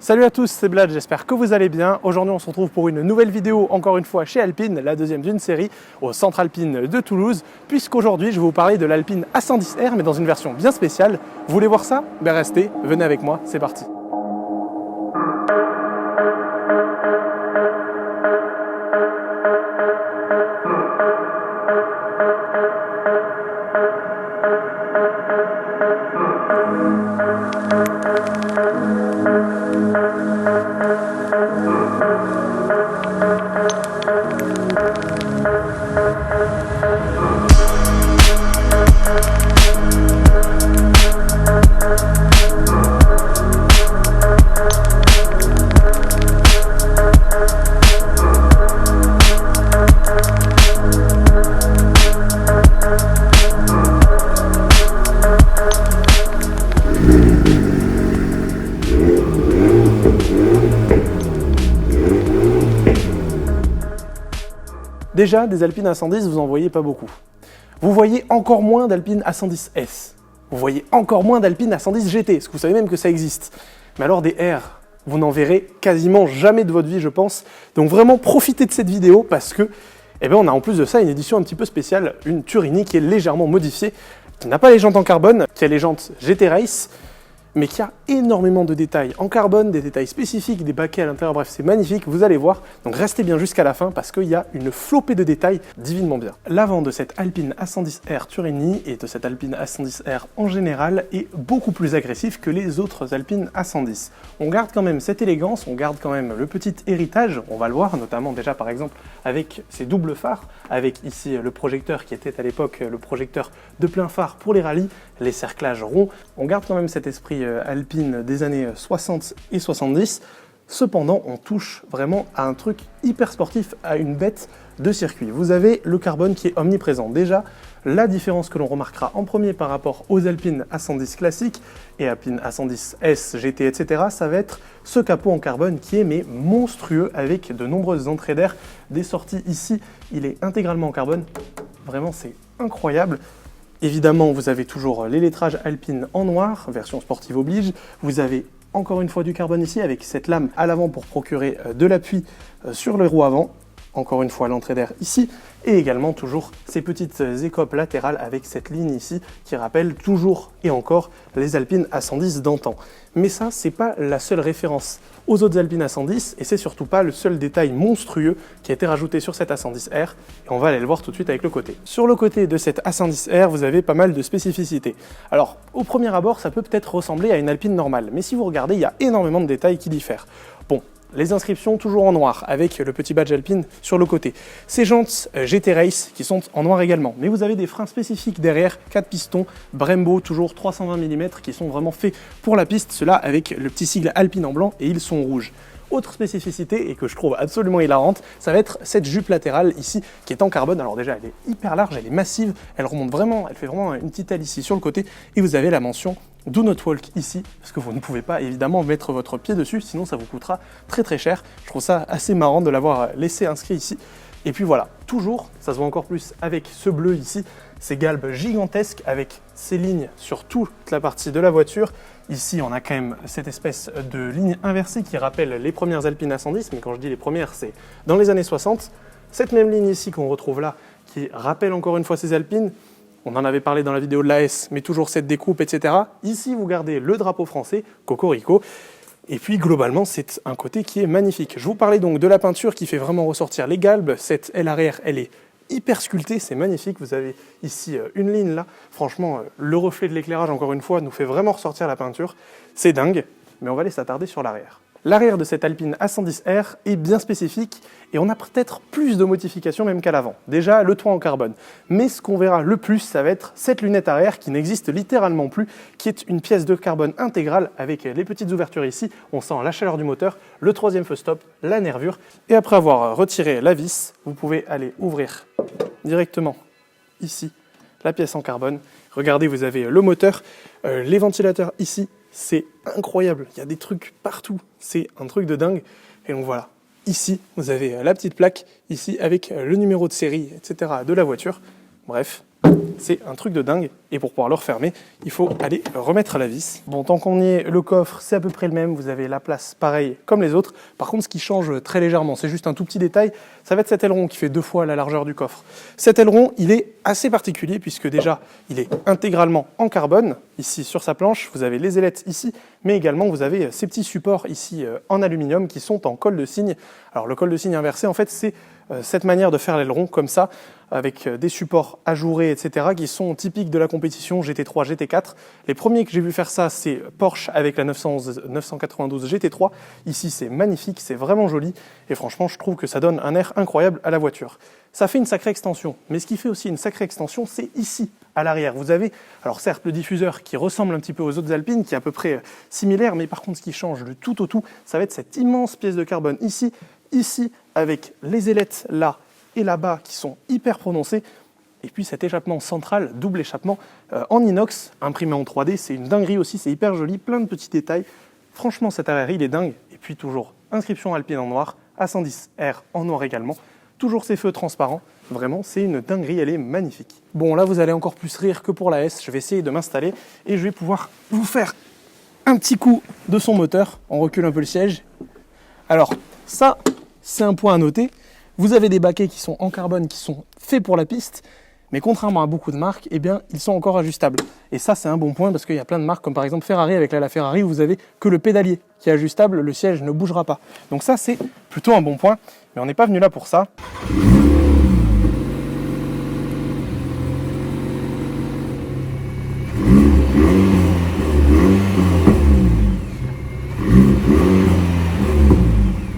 Salut à tous, c'est Blad, j'espère que vous allez bien. Aujourd'hui on se retrouve pour une nouvelle vidéo, encore une fois chez Alpine, la deuxième d'une série, au Centre Alpine de Toulouse, puisqu'aujourd'hui je vais vous parler de l'Alpine A110R, mais dans une version bien spéciale. Vous voulez voir ça? Ben restez, venez avec moi, c'est parti. Déjà, des Alpine A110, vous en voyez pas beaucoup. Vous voyez encore moins d'Alpine A110S. Vous voyez encore moins d'Alpine A110 GT, parce que vous savez même que ça existe. Mais alors des R, vous n'en verrez quasiment jamais de votre vie, je pense. Donc vraiment, profitez de cette vidéo parce que, on a en plus de ça une édition un petit peu spéciale, une Turini qui est légèrement modifiée, qui n'a pas les jantes en carbone, qui a les jantes GT Race, mais qui a énormément de détails en carbone, des détails spécifiques, des baquets à l'intérieur, bref, c'est magnifique, vous allez voir. Donc restez bien jusqu'à la fin parce qu'il y a une flopée de détails divinement bien. L'avant de cette Alpine A110R Turini et de cette Alpine A110R en général est beaucoup plus agressif que les autres Alpine A110. On garde quand même cette élégance, on garde quand même le petit héritage, on va le voir, notamment déjà par exemple avec ces doubles phares, avec ici le projecteur qui était à l'époque le projecteur de plein phare pour les rallyes, les cerclages ronds. On garde quand même cet esprit Alpine des années 60 et 70. Cependant, on touche vraiment à un truc hyper sportif, à une bête de circuit. Vous avez le carbone qui est omniprésent. Déjà, la différence que l'on remarquera en premier par rapport aux Alpine A110 classiques et Alpine A110S, GT, etc., ça va être ce capot en carbone qui est mais monstrueux avec de nombreuses entrées d'air. Des sorties ici, il est intégralement en carbone. Vraiment, c'est incroyable. Évidemment, vous avez toujours les lettrages Alpine en noir, version sportive oblige. Vous avez encore une fois du carbone ici avec cette lame à l'avant pour procurer de l'appui sur les roues avant. Encore une fois l'entrée d'air ici et également toujours ces petites écopes latérales avec cette ligne ici qui rappelle toujours et encore les Alpine A110 d'antan. Mais ça, c'est pas la seule référence aux autres Alpine A110 et c'est surtout pas le seul détail monstrueux qui a été rajouté sur cette A110R et on va aller le voir tout de suite avec le côté. Sur le côté de cette A110R, vous avez pas mal de spécificités. Alors, au premier abord, ça peut peut-être ressembler à une Alpine normale, mais si vous regardez, il y a énormément de détails qui diffèrent. Bon, les inscriptions toujours en noir avec le petit badge Alpine sur le côté. Ces jantes GT Race qui sont en noir également. Mais vous avez des freins spécifiques derrière, 4 pistons, Brembo toujours 320 mm qui sont vraiment faits pour la piste. Ceux-là avec le petit sigle Alpine en blanc et ils sont rouges. Autre spécificité et que je trouve absolument hilarante, ça va être cette jupe latérale ici qui est en carbone. Alors déjà elle est hyper large, elle est massive, elle remonte vraiment, elle fait vraiment une petite aile ici sur le côté et vous avez la mention Do Not Walk ici, parce que vous ne pouvez pas évidemment mettre votre pied dessus, sinon ça vous coûtera très très cher. Je trouve ça assez marrant de l'avoir laissé inscrit ici. Et puis voilà, toujours, ça se voit encore plus avec ce bleu ici, ces galbes gigantesques avec ces lignes sur toute la partie de la voiture. Ici, on a quand même cette espèce de ligne inversée qui rappelle les premières Alpine A110, mais quand je dis les premières, c'est dans les années 60. Cette même ligne ici qu'on retrouve là, qui rappelle encore une fois ces Alpines, on en avait parlé dans la vidéo de l'AS, mais toujours cette découpe, etc. Ici, vous gardez le drapeau français, Cocorico. Et puis, globalement, c'est un côté qui est magnifique. Je vous parlais donc de la peinture qui fait vraiment ressortir les galbes. Cette aile arrière, elle est hyper sculptée, c'est magnifique. Vous avez ici une ligne là. Franchement, le reflet de l'éclairage, encore une fois, nous fait vraiment ressortir la peinture. C'est dingue, mais on va aller s'attarder sur l'arrière. L'arrière de cette Alpine A110R est bien spécifique et on a peut-être plus de modifications même qu'à l'avant. Déjà, le toit en carbone. Mais ce qu'on verra le plus, ça va être cette lunette arrière qui n'existe littéralement plus, qui est une pièce de carbone intégrale avec les petites ouvertures ici. On sent la chaleur du moteur, le troisième feu stop, la nervure. Et après avoir retiré la vis, vous pouvez aller ouvrir directement ici la pièce en carbone. Regardez, vous avez le moteur, les ventilateurs ici. C'est incroyable, il y a des trucs partout, c'est un truc de dingue. Et donc voilà, ici, vous avez la petite plaque, ici, avec le numéro de série, etc. de la voiture. Bref, C'est un truc de dingue, et pour pouvoir le refermer, il faut aller remettre la vis. Bon, tant qu'on y est, le coffre, c'est à peu près le même, vous avez la place pareil comme les autres. Par contre, ce qui change très légèrement, c'est juste un tout petit détail, ça va être cet aileron qui fait 2 fois la largeur du coffre. Cet aileron, il est assez particulier, puisque déjà, il est intégralement en carbone. Ici, sur sa planche, vous avez les ailettes ici, mais également, vous avez ces petits supports ici en aluminium qui sont en colle de cygne. Alors, le col de cygne inversé, en fait, c'est cette manière de faire l'aileron comme ça, avec des supports ajourés, etc., qui sont typiques de la compétition GT3, GT4. Les premiers que j'ai vu faire ça, c'est Porsche avec la 992 GT3. Ici, c'est magnifique, c'est vraiment joli, et franchement, je trouve que ça donne un air incroyable à la voiture. Ça fait une sacrée extension, mais ce qui fait aussi une sacrée extension, c'est ici, à l'arrière. Vous avez, alors certes, le diffuseur qui ressemble un petit peu aux autres Alpines, qui est à peu près similaire, mais par contre, ce qui change du tout au tout, ça va être cette immense pièce de carbone ici, avec les ailettes là et là-bas qui sont hyper prononcées, et puis cet échappement central, double échappement en inox, imprimé en 3D, c'est une dinguerie aussi, c'est hyper joli, plein de petits détails. Franchement, cet arrière, il est dingue. Et puis toujours, inscription Alpine en noir, A110R en noir également, toujours ces feux transparents, vraiment, c'est une dinguerie, elle est magnifique. Bon, là, vous allez encore plus rire que pour la S, je vais essayer de m'installer, et je vais pouvoir vous faire un petit coup de son moteur. On recule un peu le siège. Alors, ça, c'est un point à noter. Vous avez des baquets qui sont en carbone, qui sont faits pour la piste, mais contrairement à beaucoup de marques, eh bien, ils sont encore ajustables. Et ça, c'est un bon point parce qu'il y a plein de marques, comme par exemple Ferrari, avec la Ferrari, où vous avez que le pédalier qui est ajustable, le siège ne bougera pas. Donc ça, c'est plutôt un bon point, mais on n'est pas venu là pour ça.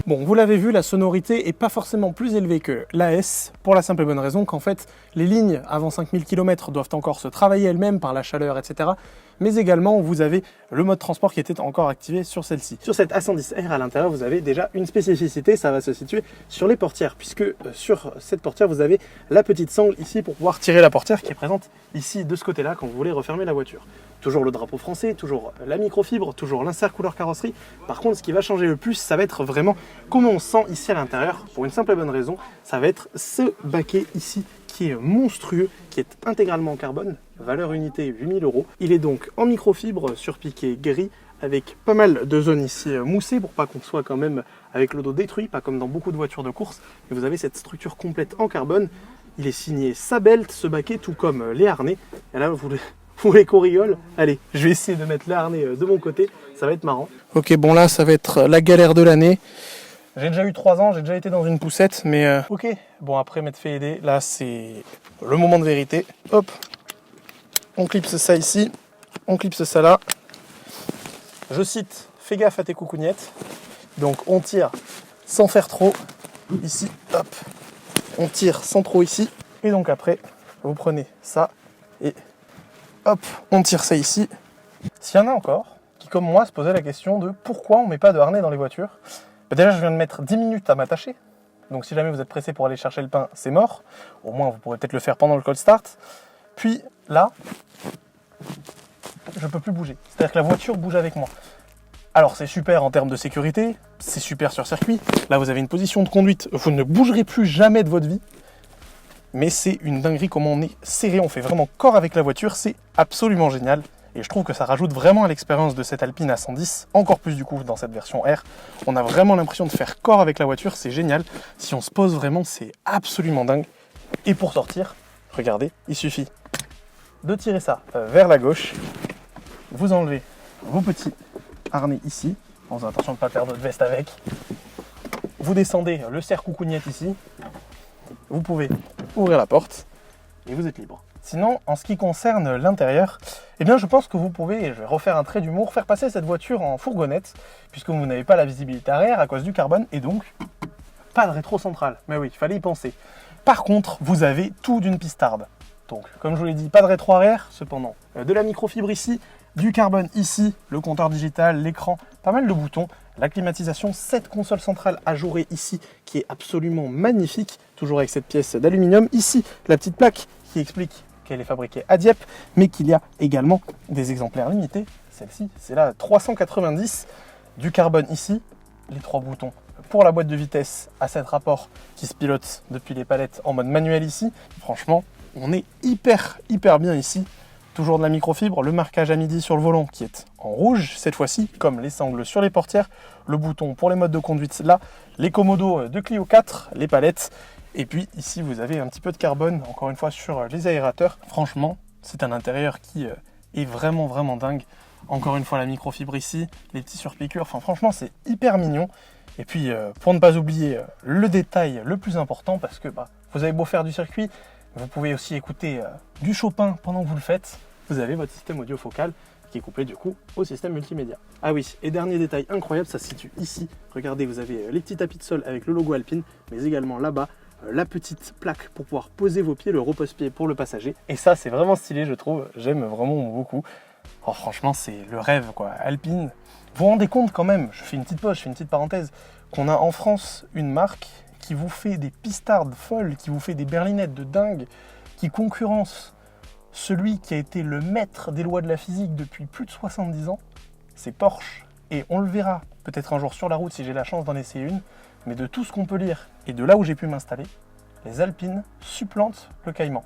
Bon, vous l'avez vu, la sonorité n'est pas forcément plus élevée que l'AS, pour la simple et bonne raison qu'en fait, les lignes avant 5000 km doivent encore se travailler elles-mêmes par la chaleur, etc. Mais également, vous avez le mode transport qui était encore activé sur celle-ci. Sur cette A110R à l'intérieur, vous avez déjà une spécificité, ça va se situer sur les portières, puisque sur cette portière, vous avez la petite sangle ici pour pouvoir tirer la portière qui est présente ici de ce côté-là quand vous voulez refermer la voiture. Toujours le drapeau français, toujours la microfibre, toujours l'insert couleur carrosserie. Par contre, ce qui va changer le plus, ça va être vraiment comment on sent ici à l'intérieur, pour une simple et bonne raison, ça va être ce baquet ici qui est monstrueux, qui est intégralement en carbone, valeur unité 8000 €. Il est donc en microfibre surpiqué gris, avec pas mal de zones ici moussées pour pas qu'on soit quand même avec le dos détruit, pas comme dans beaucoup de voitures de course. Et vous avez cette structure complète en carbone. Il est signé Sabelt, ce baquet, tout comme les harnais. Et là, vous voulez qu'on rigole? Allez, je vais essayer de mettre les harnais de mon côté, ça va être marrant. Ok, bon là, ça va être la galère de l'année. J'ai déjà eu 3 ans, j'ai déjà été dans une poussette, mais ok. Bon, après m'être fait aider, là c'est le moment de vérité. Hop, on clipse ça ici, on clipse ça là. Je cite, fais gaffe à tes coucougnettes. Donc on tire sans faire trop, ici, hop. On tire sans trop ici. Et donc après, vous prenez ça et hop, on tire ça ici. S'il y en a encore qui, comme moi, se posaient la question de pourquoi on ne met pas de harnais dans les voitures. Déjà, je viens de mettre 10 minutes à m'attacher. Donc si jamais vous êtes pressé pour aller chercher le pain, c'est mort. Au moins, vous pourrez peut-être le faire pendant le cold start. Puis là, je ne peux plus bouger. C'est-à-dire que la voiture bouge avec moi. Alors c'est super en termes de sécurité, c'est super sur circuit. Là, vous avez une position de conduite, vous ne bougerez plus jamais de votre vie. Mais c'est une dinguerie comment on est serré, on fait vraiment corps avec la voiture, c'est absolument génial. Et je trouve que ça rajoute vraiment à l'expérience de cette Alpine A110, encore plus du coup dans cette version R. On a vraiment l'impression de faire corps avec la voiture, c'est génial. Si on se pose vraiment, c'est absolument dingue. Et pour sortir, regardez, il suffit de tirer ça vers la gauche. Vous enlevez vos petits harnais ici, en faisant attention de ne pas perdre votre veste avec. Vous descendez le serre-coucougnette ici. Vous pouvez ouvrir la porte et vous êtes libre. Sinon, en ce qui concerne l'intérieur, eh bien je pense que vous pouvez, je vais refaire un trait d'humour, faire passer cette voiture en fourgonnette, puisque vous n'avez pas la visibilité arrière à cause du carbone, et donc pas de rétro central. Mais oui, il fallait y penser. Par contre, vous avez tout d'une pistarde. Donc, comme je vous l'ai dit, pas de rétro arrière, cependant. De la microfibre ici, du carbone ici, le compteur digital, l'écran, pas mal de boutons, la climatisation, cette console centrale ajourée ici, qui est absolument magnifique, toujours avec cette pièce d'aluminium. Ici, la petite plaque qui explique qu'elle est fabriquée à Dieppe, mais qu'il y a également des exemplaires limités. Celle-ci, c'est la 390, du carbone ici, les 3 boutons pour la boîte de vitesse à 7 rapports qui se pilote depuis les palettes en mode manuel ici. Franchement, on est hyper bien ici. Toujours de la microfibre, le marquage à midi sur le volant qui est en rouge cette fois-ci, comme les sangles sur les portières, le bouton pour les modes de conduite là, les commodos de Clio 4, les palettes, et puis ici vous avez un petit peu de carbone, encore une fois sur les aérateurs. Franchement, c'est un intérieur qui est vraiment dingue. Encore une fois la microfibre ici, les petits surpiqûres, enfin franchement c'est hyper mignon. Et puis pour ne pas oublier le détail le plus important, parce que vous avez beau faire du circuit, vous pouvez aussi écouter du Chopin pendant que vous le faites. Vous avez votre système audio focal qui est couplé du coup au système multimédia. Ah oui, et dernier détail incroyable, ça se situe ici. Regardez, vous avez les petits tapis de sol avec le logo Alpine, mais également là-bas, la petite plaque pour pouvoir poser vos pieds, le repose-pied pour le passager. Et ça, c'est vraiment stylé, je trouve. J'aime vraiment beaucoup. Oh, franchement, c'est le rêve, quoi. Alpine. Vous vous rendez compte quand même, je fais une petite pause, je fais une petite parenthèse, qu'on a en France une marque qui vous fait des pistardes folles, qui vous fait des berlinettes de dingue, qui concurrence celui qui a été le maître des lois de la physique depuis plus de 70 ans, c'est Porsche. Et on le verra peut-être un jour sur la route si j'ai la chance d'en essayer une, mais de tout ce qu'on peut lire et de là où j'ai pu m'installer, les Alpines supplantent le Cayman.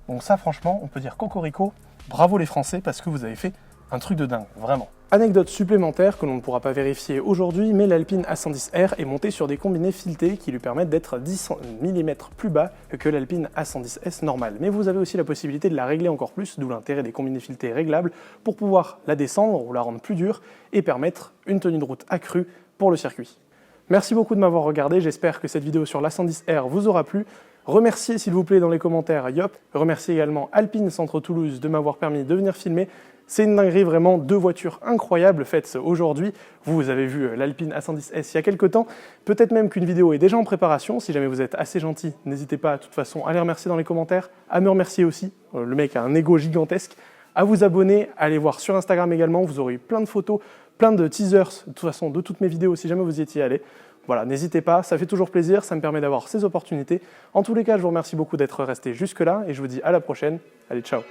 Donc ça franchement, on peut dire cocorico, bravo les Français parce que vous avez fait un truc de dingue, vraiment. Anecdote supplémentaire que l'on ne pourra pas vérifier aujourd'hui, mais l'Alpine A110R est montée sur des combinés filetés qui lui permettent d'être 10 mm plus bas que l'Alpine A110S normale. Mais vous avez aussi la possibilité de la régler encore plus, d'où l'intérêt des combinés filetés réglables, pour pouvoir la descendre ou la rendre plus dure et permettre une tenue de route accrue pour le circuit. Merci beaucoup de m'avoir regardé, j'espère que cette vidéo sur l'A110R vous aura plu. Remerciez s'il vous plaît dans les commentaires Yop, remerciez également Alpine Centre Toulouse de m'avoir permis de venir filmer. C'est une dinguerie, vraiment, 2 voitures incroyables faites aujourd'hui. Vous avez vu l'Alpine A110S il y a quelques temps. Peut-être même qu'une vidéo est déjà en préparation. Si jamais vous êtes assez gentil, n'hésitez pas, de toute façon, à les remercier dans les commentaires, à me remercier aussi. Le mec a un ego gigantesque. À vous abonner, à aller voir sur Instagram également. Vous aurez plein de photos, plein de teasers, de toute façon, de toutes mes vidéos, si jamais vous y étiez allé. Voilà, n'hésitez pas, ça fait toujours plaisir, ça me permet d'avoir ces opportunités. En tous les cas, je vous remercie beaucoup d'être resté jusque-là et je vous dis à la prochaine. Allez, ciao!